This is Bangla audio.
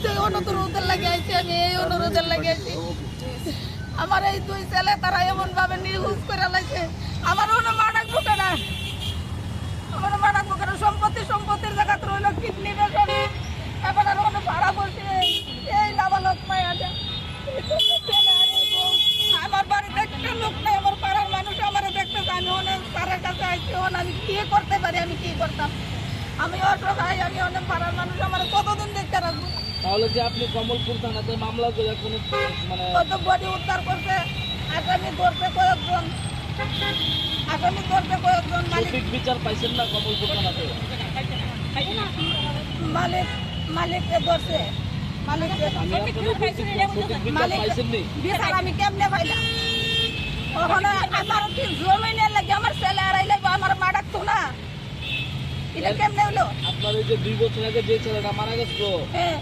যে অনুরোধের লাগে আইছি, আমি এই অনুরোধের লাগে আইছি। আমার এই দুই ছেলে তারা এমন ভাবে নির্হুজ করে লাইছে, আমার কোনো মানাক ঢুকে না, আমার মানাক ঢুকে না। সম্পত্তির জায়গা তো রইল কিডনি বেশন, এবার আর কোনো ভাড়া বলছে এই নাবালক মায়া দেয়। আমার বাড়িতে একটা লোক নাই, আমার পাড়ার মানুষ আমার দেখতেছে, আমি অনেক তারের কাছে আইছি, আমি কি করতে পারি, আমি কি করতাম, আমি অসহায়, আমি অনেক পাড়ার মানুষ, আমার কতদিন দেখতে রাখবো। তাহলে যে আপনি কমলপুর থানাতে মামলা করে কোনো মানে হয়তো বডি উদ্ধার করছে, আসামি ধরছে কয়েকজন, সঠিক বিচার পাইছেন না কমলপুর থানাতে? মালিককে ধরছে, আমি আপনাদের বলছি, সঠিক বিচার পাইছেননি? বিচার আমি কেমনে পাইলাম? ওখানে আমার কি জমিনের লাগে আমার ছেলে আড়াই লাগবে, আমার মা ডাকতো না, এটা কেমনে হলো? আপনার এই যে 2 বছর আগে যে ছেলেটা মারা গেছিল, হ্যাঁ